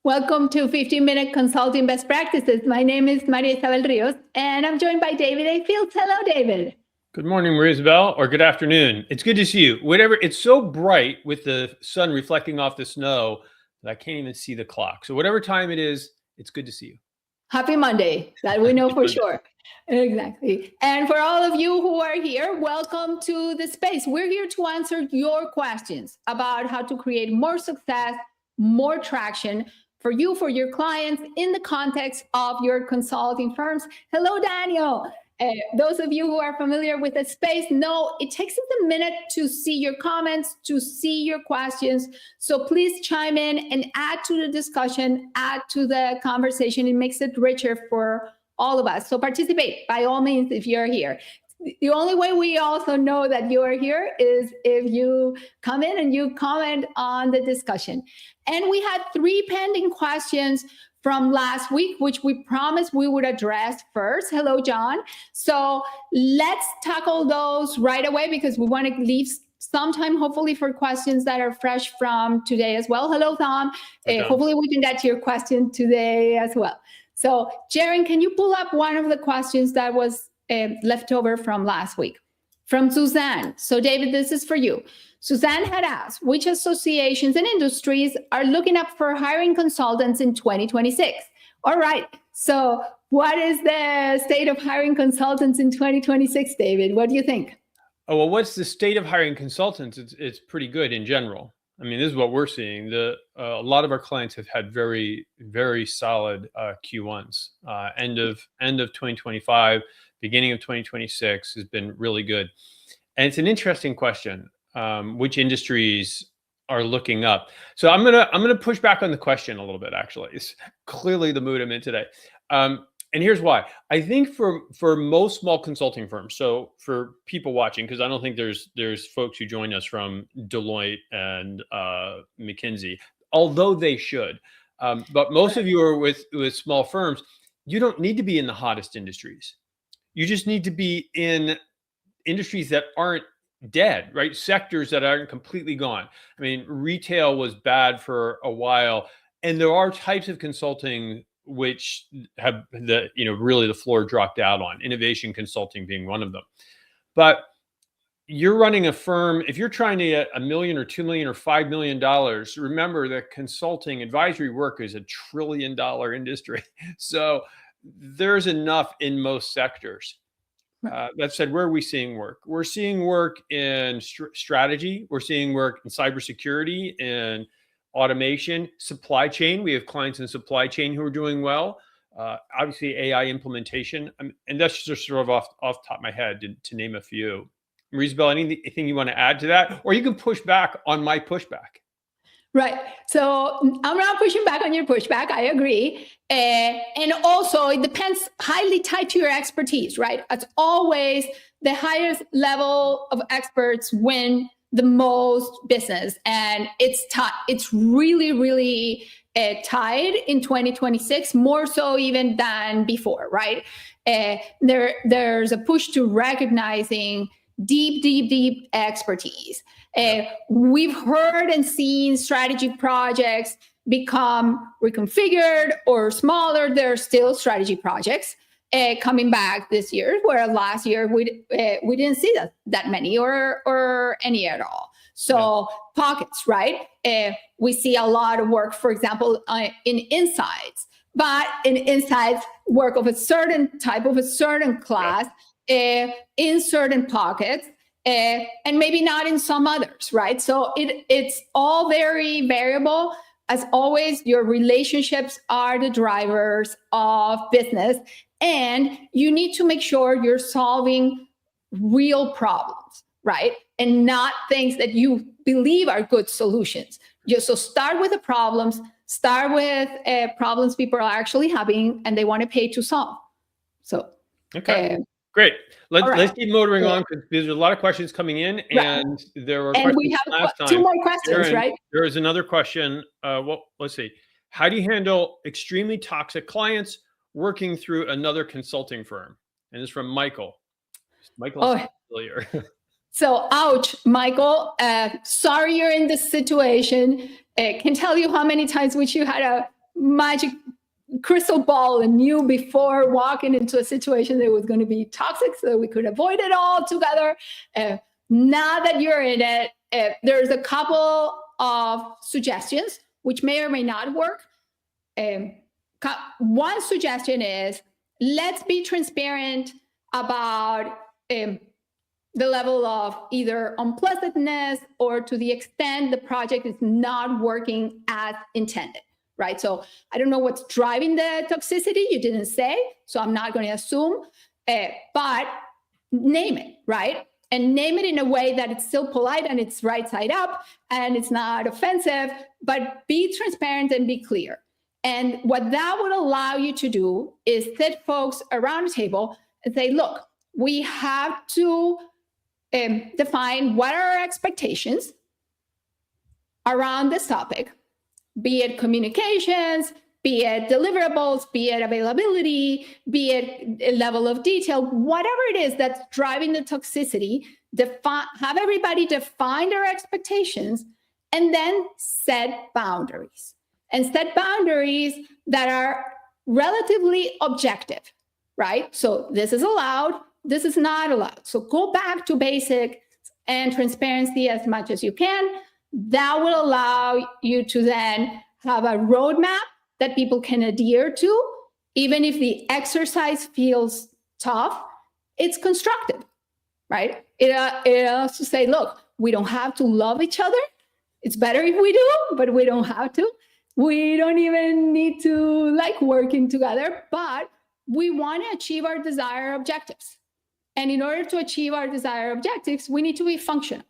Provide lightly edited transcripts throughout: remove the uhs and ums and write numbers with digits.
Welcome to 15-Minute Consulting Best Practices. My name is Maria Isabel Rios, and I'm joined by David A. Fields. Hello, David. Good morning, Maria Isabel, or good afternoon. It's good to see you. Whatever, it's so bright with the sun reflecting off the snow that I can't even see the clock. So whatever time it is, it's good to see you. Happy Monday, that we know for sure. Exactly. And for all of you who are here, welcome to the space. We're here to answer your questions about how to create more success, more traction for you, for your clients in the context of your consulting firms. Hello, Daniel. Those of you who are familiar with the space know it takes us a minute to see your comments, to see your questions. So please chime in and add to the discussion, add to the conversation. It makes it richer for all of us. So participate by all means if you're here. The only way we also know that you are here is if you come in and you comment on the discussion. And we had 3 pending questions from last week, which we promised we would address first. Hello, John. So let's tackle those right away because we want to leave some time, hopefully, for questions that are fresh from today as well. Hello, Tom. Hopefully we can get to your question today as well. So Jaren, can you pull up one of the questions that was left over from last week? From Suzanne. So David, this is for you. Suzanne had asked, which associations and industries are looking up for hiring consultants in 2026? All right. So what is the state of hiring consultants in 2026, David? What do you think? Oh, well, what's the state of hiring consultants? It's pretty good in general. I mean, this is what we're seeing. A lot of our clients have had very, very solid Q1s. End of 2025, beginning of 2026 has been really good. And it's an interesting question. Which industries are looking up? So I'm gonna push back on the question a little bit. Actually, it's clearly the mood I'm in today, and here's why. I think for most small consulting firms, so for people watching, because I don't think there's folks who join us from Deloitte and McKinsey, although they should. But most of you are with small firms. You don't need to be in the hottest industries. You just need to be in industries that aren't dead, right? Sectors that aren't completely gone. I mean, retail was bad for a while, and there are types of consulting which have really the floor dropped out on, innovation consulting being one of them. But you're running a firm, if you're trying to get $1 million or $2 million or $5 million, remember that consulting advisory work is $1 trillion industry. So there's enough in most sectors. That said, where are we seeing work? We're seeing work in strategy. We're seeing work in cybersecurity and automation, supply chain. We have clients in supply chain who are doing well. Obviously, AI implementation. And that's just sort of off the top of my head to name a few. Maria Isabel, anything you want to add to that? Or you can push back on my pushback. Right. So I'm not pushing back on your pushback. I agree. And also, it depends, highly tied to your expertise, right? As always, the highest level of experts win the most business. And it's really, really tied in 2026, more so even than before, right? There's a push to recognizing deep expertise. We've heard and seen strategy projects become reconfigured or smaller. There are still strategy projects coming back this year, where last year we didn't see that many or any at all. So pockets, right? We see a lot of work, for example, in insights, but in insights, work of a certain type, of a certain class, in certain pockets, and maybe not in some others, right? So it's all very variable. As always, your relationships are the drivers of business, and you need to make sure you're solving real problems, right? And not things that you believe are good solutions. So start with the problems, start with problems people are actually having and they want to pay to solve. So, okay. Great. Let's keep motoring on because there's a lot of questions coming in, and there were questions we have last time. 2 more questions, right? There is another question. Let's see. How do you handle extremely toxic clients working through another consulting firm? And this is from Michael. Michael, familiar. So, ouch, Michael. Sorry you're in this situation. Can tell you how many times wish you had a magic crystal ball and knew before walking into a situation that was going to be toxic so we could avoid it all together. Now that you're in it, there's a couple of suggestions which may or may not work. One suggestion is, let's be transparent about the level of either unpleasantness or to the extent the project is not working as intended, right? So I don't know what's driving the toxicity. You didn't say, so I'm not going to assume, but name it, right? And name it in a way that it's still polite and it's right side up and it's not offensive, but be transparent and be clear. And what that would allow you to do is sit folks around the table and say, look, we have to define what are our expectations around this topic, be it communications, be it deliverables, be it availability, be it a level of detail, whatever it is that's driving the toxicity, have everybody define their expectations and then set boundaries. And set boundaries that are relatively objective, right? So this is allowed, this is not allowed. So go back to basic and transparency as much as you can. That will allow you to then have a roadmap that people can adhere to. Even if the exercise feels tough, it's constructive, right? It also say, look, we don't have to love each other. It's better if we do, but we don't have to. We don't even need to like working together, but we want to achieve our desired objectives. And in order to achieve our desired objectives, we need to be functional.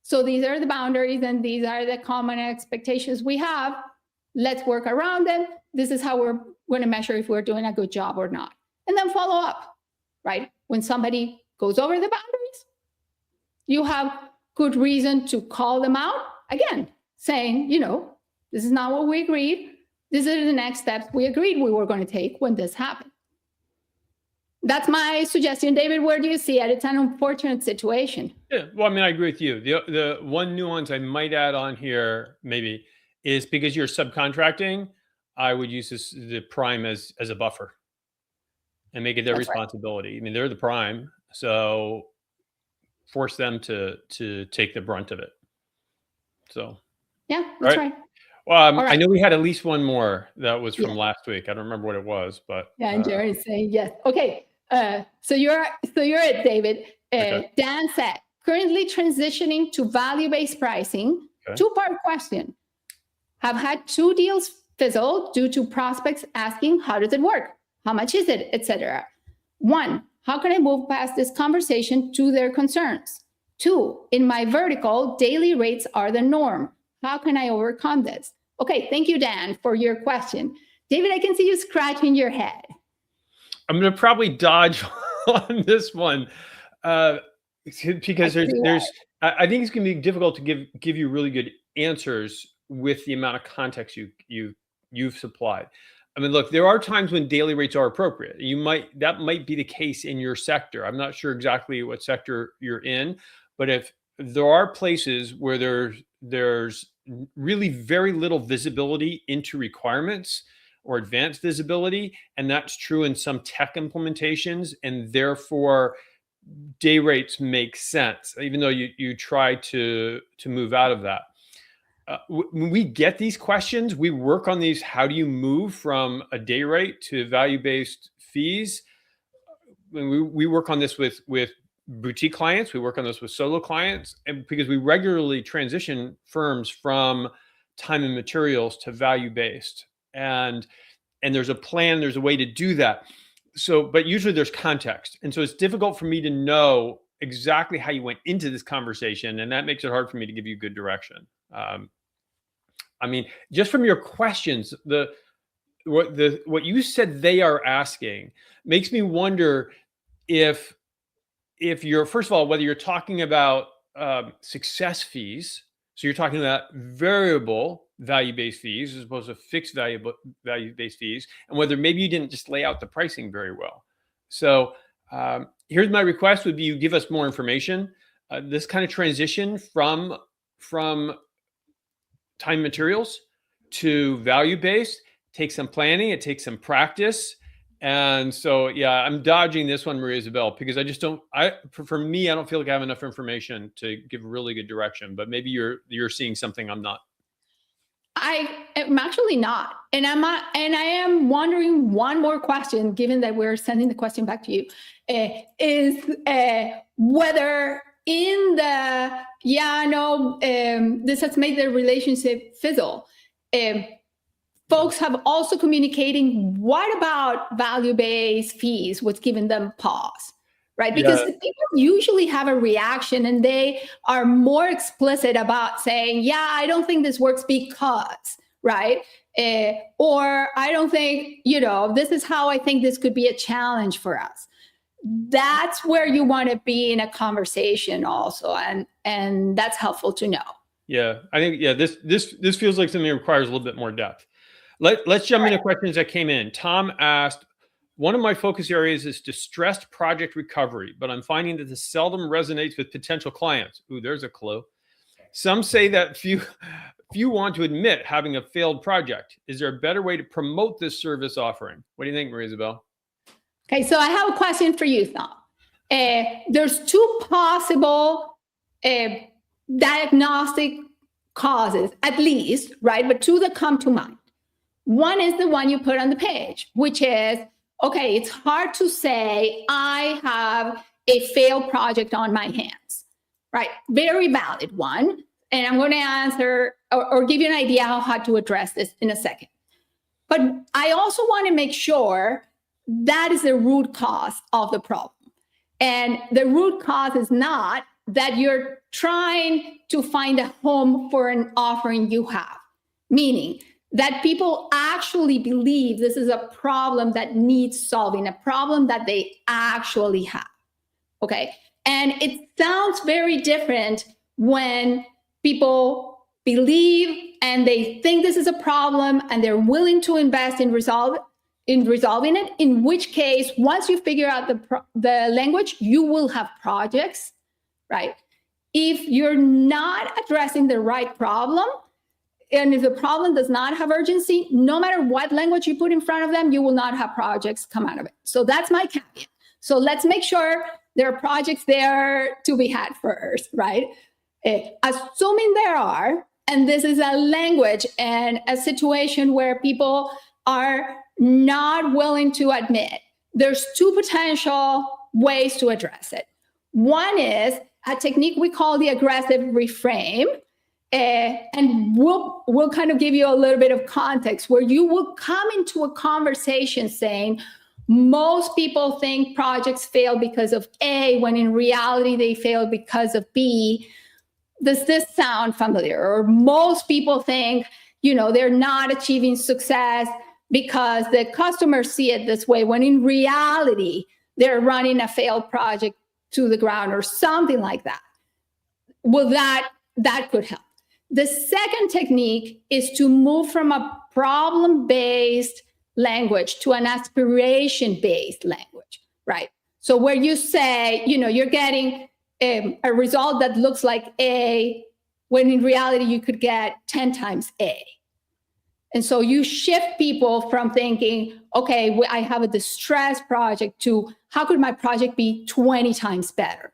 So these are the boundaries and these are the common expectations we have. Let's work around them. This is how we're going to measure if we're doing a good job or not. And then follow up, right? When somebody goes over the boundaries, you have good reason to call them out. Again, saying, this is not what we agreed. These are the next steps we agreed we were going to take when this happened. That's my suggestion. David, where do you see it? It's an unfortunate situation. Yeah, well, I mean, I agree with you. The one nuance I might add on here maybe is because you're subcontracting, I would use the prime as a buffer and make it their responsibility. Right. I mean, they're the prime, so force them to take the brunt of it. So yeah, that's right. Well, right. I know we had at least one more that was from last week. I don't remember what it was, but yeah, and Jerry's saying yes. Okay, so you're it, David. Okay. Dan said, currently transitioning to value-based pricing. Okay. Two-part question: have had 2 deals fizzle due to prospects asking, "How does it work? How much is it?" etc. 1, how can I move past this conversation to their concerns? 2, in my vertical, daily rates are the norm. How can I overcome this? Okay, thank you, Dan, for your question. David, I can see you scratching your head. I'm going to probably dodge on this one because I think it's going to be difficult to give you really good answers with the amount of context you've supplied. I mean, look, there are times when daily rates are appropriate. That might be the case in your sector. I'm not sure exactly what sector you're in, but if there are places where there's really very little visibility into requirements or advanced visibility, and that's true in some tech implementations, and therefore day rates make sense, even though you try to move out of that. When we get these questions, we work on these. How do you move from a day rate to value-based fees? When we work on this with boutique clients, we work on this with solo clients, and because we regularly transition firms from time and materials to value-based, and there's a plan, there's a way to do that. So, but usually there's context, and so it's difficult for me to know exactly how you went into this conversation, and that makes it hard for me to give you good direction. I mean, just from your questions, what you said they are asking makes me wonder if you're, first of all, whether you're talking about success fees, so you're talking about variable value-based fees as opposed to fixed value-based fees, and whether maybe you didn't just lay out the pricing very well. So here's my request would be you give us more information. This kind of transition from time materials to value-based takes some planning, it takes some practice. And so, yeah, I'm dodging this one, Maria Isabel, because I just don't, for me, I don't feel like I have enough information to give really good direction, but maybe you're seeing something I'm not. I am actually not. And I am wondering one more question, given that we're sending the question back to you, is whether in the, this has made the relationship fizzle. Folks have also communicating, what about value-based fees, what's giving them pause, right? Because people usually have a reaction and they are more explicit about saying, yeah, I don't think this works because, right? Or I don't think, this is how I think this could be a challenge for us. That's where you want to be in a conversation also. And that's helpful to know. Yeah, I think, this feels like something that requires a little bit more depth. Let's jump into questions that came in. Tom asked, one of my focus areas is distressed project recovery, but I'm finding that this seldom resonates with potential clients. Ooh, there's a clue. Some say that few want to admit having a failed project. Is there a better way to promote this service offering? What do you think, Maria Isabel? Okay, so I have a question for you, Tom. There's two possible diagnostic causes, at least, right? But two that come to mind. One is the one you put on the page, which is, okay, it's hard to say I have a failed project on my hands, right? Very valid one. And I'm going to answer or give you an idea how to address this in a second. But I also want to make sure that is the root cause of the problem. And the root cause is not that you're trying to find a home for an offering you have, meaning that people actually believe this is a problem that needs solving, a problem that they actually have, okay? And it sounds very different when people believe and they think this is a problem and they're willing to invest in resolving it, in which case, once you figure out the language, you will have projects, right? If you're not addressing the right problem, and if the problem does not have urgency, no matter what language you put in front of them, you will not have projects come out of it. So that's my caveat. So let's make sure there are projects there to be had first, right? Assuming there are, and this is a language and a situation where people are not willing to admit, there's two potential ways to address it. One is a technique we call the aggressive reframe. And we'll kind of give you a little bit of context where you will come into a conversation saying, most people think projects fail because of A, when in reality they fail because of B. Does this sound familiar? Or most people think, they're not achieving success because the customers see it this way, when in reality they're running a failed project to the ground or something like that. Well, that could help. The second technique is to move from a problem-based language to an aspiration-based language, right? So where you say, you're getting a result that looks like A, when in reality you could get 10 times A. And so you shift people from thinking, okay, I have a distressed project, to how could my project be 20 times better?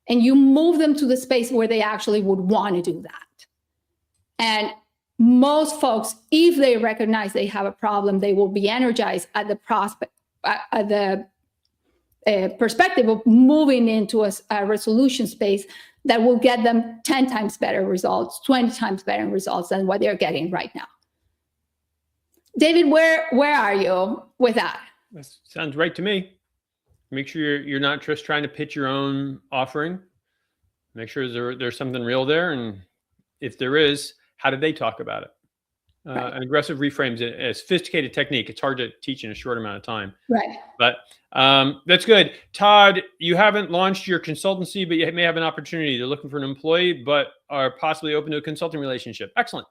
And you move them to the space where they actually would want to do that. And most folks, if they recognize they have a problem, they will be energized at the prospect, at the perspective of moving into a resolution space that will get them 10 times better results, 20 times better results than what they're getting right now. David, where are you with that? That sounds right to me. Make sure you're not just trying to pitch your own offering. Make sure there's something real there. And if there is, how did they talk about it? Right. An aggressive reframe is a sophisticated technique. It's hard to teach in a short amount of time. Right. But that's good. Todd, you haven't launched your consultancy, but you may have an opportunity. They're looking for an employee, but are possibly open to a consulting relationship. Excellent.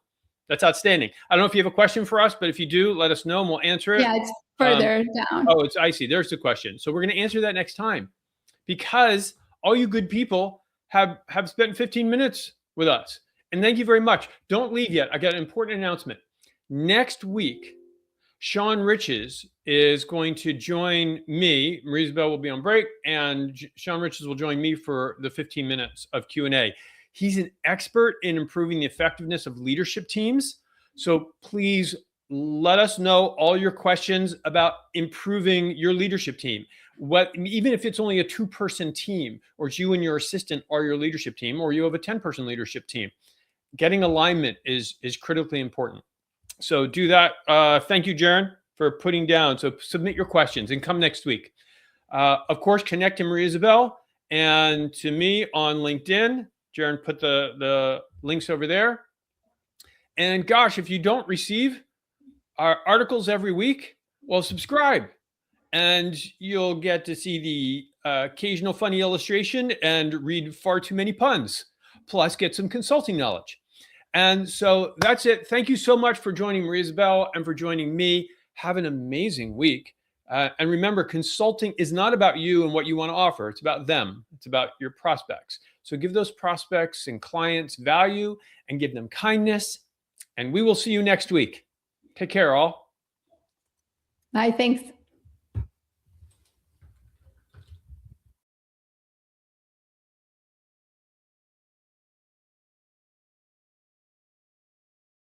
That's outstanding. I don't know if you have a question for us, but if you do, let us know and we'll answer it. Yeah, it's further down. Oh, I see. There's the question. So we're going to answer that next time, because all you good people have spent 15 minutes with us. And thank you very much. Don't leave yet. I got an important announcement. Next week, Sean Riches is going to join me. Marie Isabel will be on break, and Sean Riches will join me for the 15 minutes of Q&A. He's an expert in improving the effectiveness of leadership teams. So please let us know all your questions about improving your leadership team. Even if it's only a 2-person team, or it's you and your assistant are your leadership team, or you have a 10-person leadership team, getting alignment is critically important. So do that. Thank you, Jaren, for putting down. So submit your questions and come next week. Of course, connect to Marie Isabel and to me on LinkedIn. Jaren put the links over there. And gosh, if you don't receive our articles every week, well, subscribe. And you'll get to see the occasional funny illustration and read far too many puns, plus get some consulting knowledge. And so that's it. Thank you so much for joining Marie Isabel and for joining me. Have an amazing week. And remember, consulting is not about you and what you want to offer. It's about them. It's about your prospects. So give those prospects and clients value and give them kindness. And we will see you next week. Take care, all. Bye. Thanks.